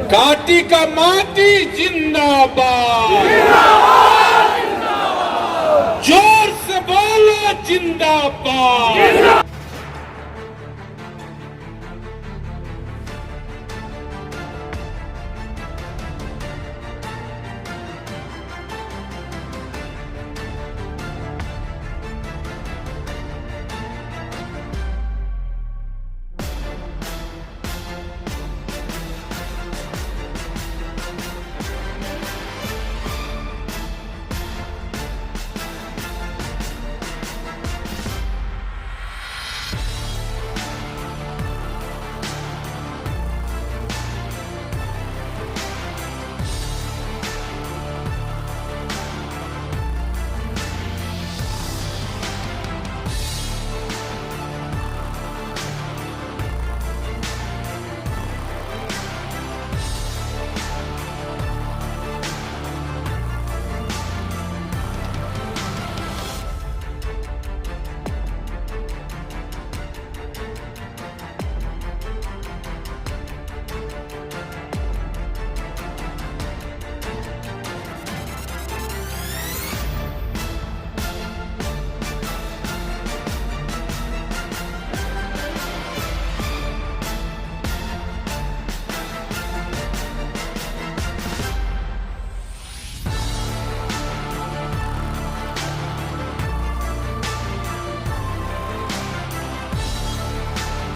घाटी का माटी जिंदाबाद, जोर से बोलो जिंदाबाद।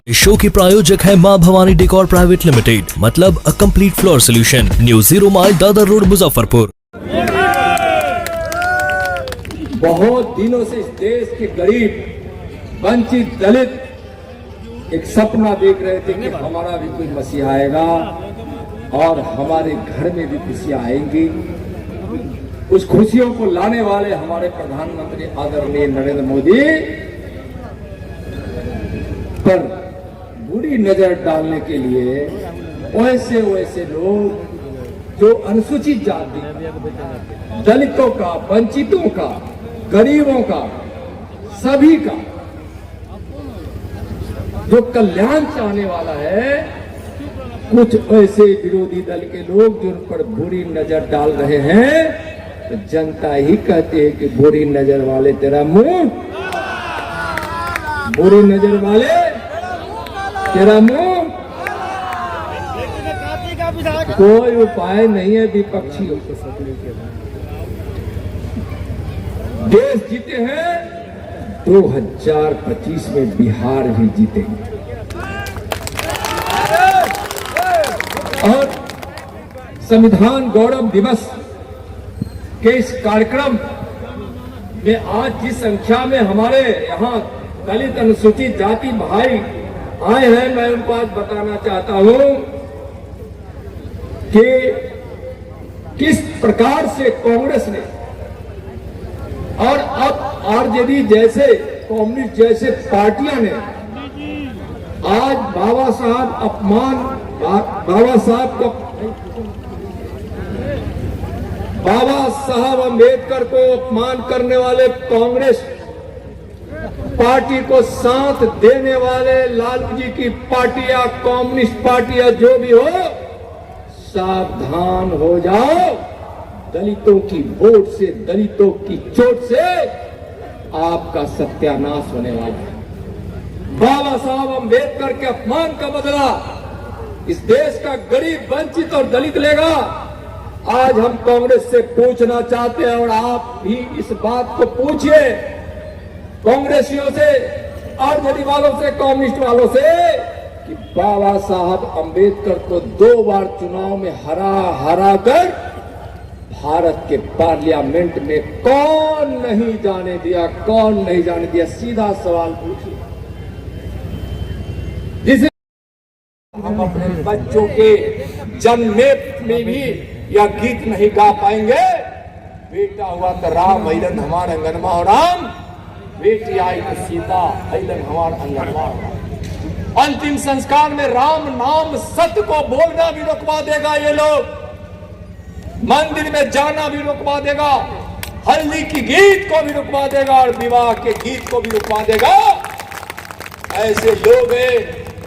इस शो के प्रायोजक है मां भवानी डेकोर प्राइवेट लिमिटेड, मतलब a complete floor solution, new 0 mile Dadar road Muzaffarpur. बहुत दिनों से इस देश के गरीब वंचित दलित एक सपना देख रहे थे कि हमारा भी कोई मसीहा आएगा और हमारे घर में भी खुशियां आएंगी। उस खुशियों को लाने वाले हमारे प्रधानमंत्री आदरणीय नरेंद्र मोदी पर बुरी नजर डालने के लिए वैसे लोग जो अनुसूचित जाति, दलितों का, वंचितों का, गरीबों का, सभी का जो कल्याण चाहने वाला है, कुछ ऐसे विरोधी दल के लोग जो उन पर बुरी नजर डाल रहे हैं, तो जनता ही कहती है कि बुरी नजर वाले तेरा मुंह, बुरी नजर वाले तेरा मुंह। कोई उपाय नहीं है विपक्षियों को। देश जीते हैं, 2025 में बिहार भी जीतेंगे। और संविधान गौरव दिवस के इस कार्यक्रम में आज जिस संख्या में हमारे यहाँ दलित अनुसूचित जाति भाई आए हैं, मैं उनको आज बताना चाहता हूं कि किस प्रकार से कांग्रेस ने और अब आरजेडी जैसे कम्युनिस्ट जैसे पार्टियां ने आज बाबा साहब अंबेडकर को अपमान करने वाले कांग्रेस पार्टी को साथ देने वाले लालू जी की पार्टियां, कम्युनिस्ट पार्टियां जो भी हो, सावधान हो जाओ। दलितों की वोट से, दलितों की चोट से आपका सत्यानाश होने वाला है। बाबा साहब अंबेडकर के अपमान का बदला इस देश का गरीब, वंचित और दलित लेगा। आज हम कांग्रेस से पूछना चाहते हैं और आप भी इस बात को पूछिए कांग्रेसियों से, आरजेडी वालों से, कम्युनिस्ट वालों से, कि बाबा साहब अंबेडकर को 2 बार चुनाव में हरा कर भारत के पार्लियामेंट में कौन नहीं जाने दिया, कौन नहीं जाने दिया? सीधा सवाल पूछिए। जिसे हम अपने बच्चों के जन्म में भी यह गीत नहीं गा पाएंगे। बेटा हुआ तो राम अइलन हमार अंगनमा और राम, बेटी आई तो सीता अइलन हमार अंगनमा। अंतिम संस्कार में राम नाम सत्य को बोलना भी रुकवा देगा ये लोग, मंदिर में जाना भी रुकवा देगा, हल्दी की गीत को भी रुकवा देगा और विवाह के गीत को भी रुकवा देगा। ऐसे लोग हैं,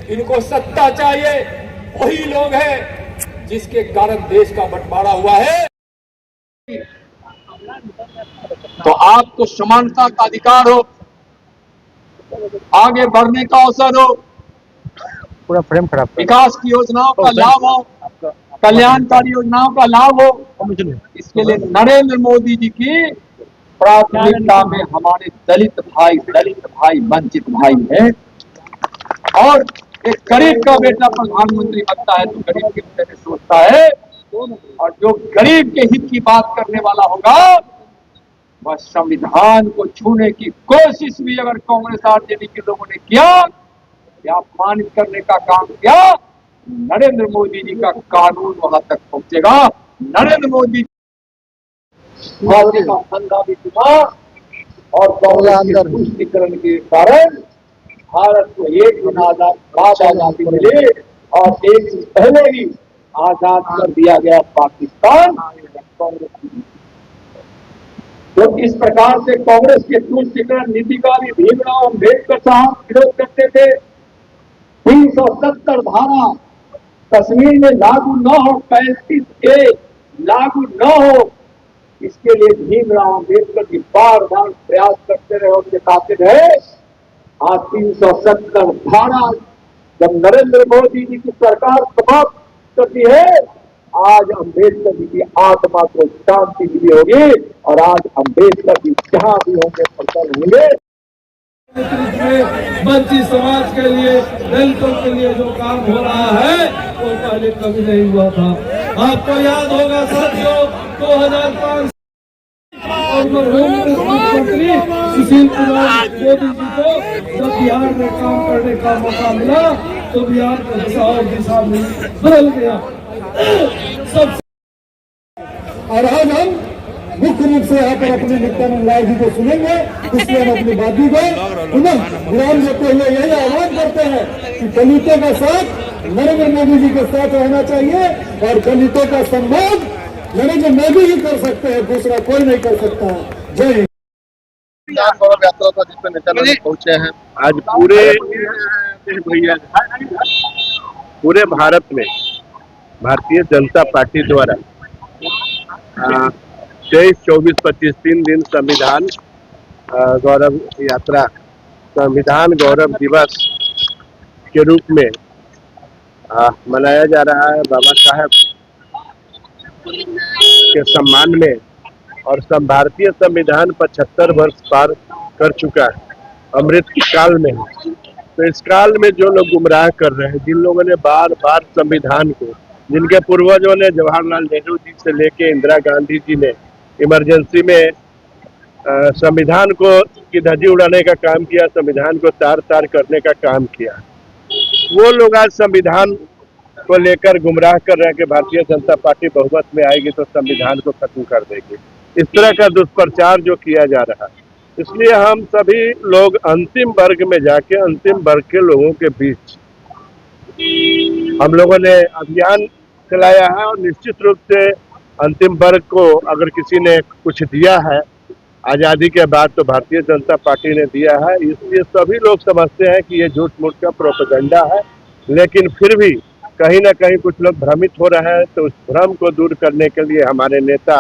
इनको सत्ता चाहिए। वही लोग हैं जिसके कारण देश का बंटवारा हुआ है। तो आपको समानता का अधिकार हो, आगे बढ़ने का अवसर हो, पूरा फ्रेम खराब कर विकास की योजनाओं का लाभ हो, कल्याणकारी योजनाओं का लाभ हो, इसके लिए नरेंद्र मोदी जी की प्राथमिकता में हमारे दलित भाई वंचित भाई हैं। और एक गरीब का बेटा प्रधानमंत्री बनता है तो गरीब के बारे में सोचता है, और जो गरीब के हित की बात करने वाला होगा वह संविधान को छूने की कोशिश भी अगर कांग्रेस आरजेडी के लोगों ने किया या अपमानित करने का काम किया, नरेंद्र मोदी जी का कानून वहां तक पहुंचेगा। नरेंद्र मोदी का फंदा भी टूटा और कांग्रेस के तुष्टीकरण के कारण भारत को एक दिन आजादी मिली और एक दिन पहले ही आजाद कर दिया गया पाकिस्तान कांग्रेस। तो इस प्रकार से कांग्रेस के तुष्टीकरण नीति का भी भीमराव अम्बेडकर साहब विरोध करते थे। 370 धारा कश्मीर में लागू न हो, 35A लागू न हो, इसके लिए भीमराव अम्बेडकर जी बार बार प्रयास करते रहे और दिखाते रहे। आज 370 धारा जब नरेंद्र मोदी जी की सरकार समाप्त करती है, आज अम्बेडकर जी की आत्मा को शांति मिली होगी और आज अम्बेडकर जी जहां भी होंगे प्रसन्न होंगे। वंचित समाज के लिए, दलितों के लिए जो काम हो रहा है वो पहले कभी नहीं हुआ था। आपको याद होगा साथियों, 2005 और मुख्यमंत्री सुशील कुमार मोदी जी को जब बिहार में काम करने का मौका मिला तो बिहार का दिशा और दिशा में बदल गया। सब और आज हम मुख्य रूप से यहाँ पर अपने नित्यानंद लाल जी को सुनेंगे, इसलिए हम अपनी बातों को पुनः विराम देते हुए यही आह्वान करते हैं कि दलितों का साथ नरेंद्र मोदी जी के साथ रहना चाहिए और दलितों का सम्मान नरेंद्र मोदी ही कर सकते हैं, दूसरा कोई नहीं कर सकता। जय हिंद। यात्रा था जिसमें नित्यानंद पहुंचे हैं आज पूरे भारत में भारतीय जनता पार्टी द्वारा 23, 24, 25 3 दिन संविधान गौरव यात्रा, संविधान गौरव दिवस के रूप में मनाया जा रहा है। बाबा साहब के सम्मान में और भारतीय संविधान 75 वर्ष पार कर चुका है, अमृत काल में है। तो इस काल में जो लोग गुमराह कर रहे हैं, जिन लोगों ने बार बार संविधान को, जिनके पूर्वजों ने जवाहरलाल नेहरू जी से लेके इंदिरा गांधी जी ने इमरजेंसी में संविधान को की धज्जी उड़ाने का काम किया, संविधान को तार तार करने का काम किया, वो लोग आज संविधान को लेकर गुमराह कर रहे हैं कि भारतीय जनता पार्टी बहुमत में आएगी तो संविधान को खत्म कर देगी। इस तरह का दुष्प्रचार जो किया जा रहा है, इसलिए हम सभी लोग अंतिम वर्ग में जाके अंतिम वर्ग के लोगों के बीच हम लोगों ने अभियान चलाया है और निश्चित रूप से अंतिम वर्ग को अगर किसी ने कुछ दिया है आज़ादी के बाद तो भारतीय जनता पार्टी ने दिया है। इसलिए सभी लोग समझते हैं कि ये झूठ मूठ का प्रोपेगेंडा है, लेकिन फिर भी कहीं ना कहीं कुछ लोग भ्रमित हो रहे हैं। तो उस भ्रम को दूर करने के लिए हमारे नेता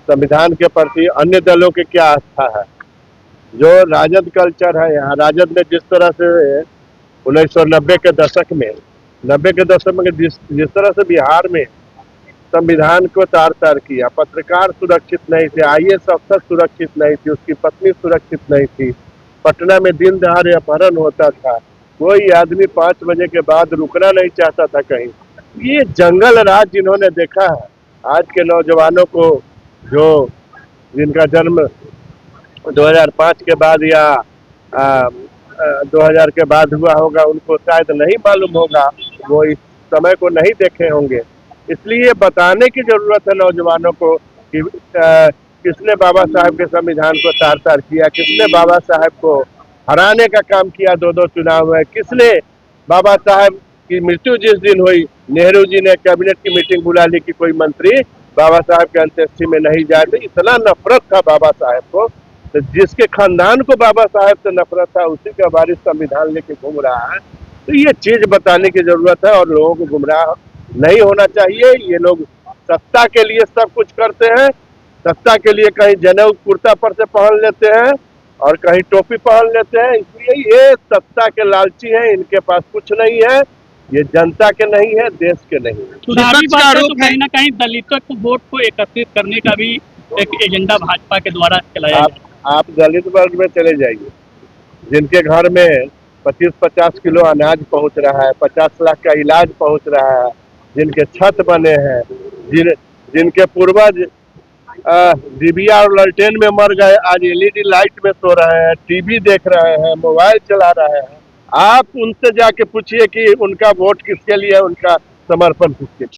संविधान के प्रति अन्य दलों की क्या आस्था है, जो राजद कल्चर है यहाँ, राजद ने जिस तरह से 1990 के दशक में जिस तरह से बिहार में संविधान को तार तार किया, पत्रकार सुरक्षित नहीं थे, IAS अफसर सुरक्षित नहीं थी, उसकी पत्नी सुरक्षित नहीं थी, पटना में दिन दहाड़े अपहरण होता था, कोई आदमी 5 बजे के बाद रुकना नहीं चाहता था कहीं। ये जंगल राज जिन्होंने देखा है, आज के नौजवानों को जो जिनका जन्म 2005 के बाद या 2000 के बाद हुआ होगा, उनको शायद नहीं मालूम होगा, वो इस समय को नहीं देखे होंगे। इसलिए बताने की जरूरत है नौजवानों को कि किसने बाबा साहब के संविधान को तार तार किया, किसने बाबा साहब को हराने का काम किया 2 चुनाव में, किसने बाबा साहब की मृत्यु जिस दिन हुई, नेहरू जी ने कैबिनेट की मीटिंग बुला ली कि कोई मंत्री बाबा साहब के अंत्येष्टि में नहीं जाए। तो इतना नफरत था बाबा साहब को, तो जिसके खानदान को बाबा साहब से नफरत था उसी का वारिस संविधान लेके घूम रहा है। तो ये चीज बताने की जरूरत है और लोगों को गुमराह नहीं होना चाहिए। ये लोग सत्ता के लिए सब कुछ करते हैं, सत्ता के लिए कहीं जनेऊ कुर्ता पर से पहन लेते हैं और कहीं टोपी पहन लेते हैं, इसलिए ये सत्ता के लालची हैं, इनके पास कुछ नहीं है, ये जनता के नहीं है, देश के नहीं है। चुनावी बात है तो कहीं ना कहीं दलितों को वोट को एकत्रित करने का भी एक एजेंडा भाजपा के द्वारा चलाया जाए। आप दलित वर्ग में चले जाइए, जिनके घर में 25-50 किलो अनाज पहुंच रहा है, 50 लाख का इलाज पहुंच रहा है, जिनके छत बने हैं, जिनके पूर्वज डिबिया और ललटेन में मर गए, आज एलईडी लाइट में सो रहे हैं, टीवी देख रहे हैं, मोबाइल चला रहे हैं। आप उनसे जाके पूछिए कि उनका वोट किसके लिए, उनका समर्पण किसके लिए।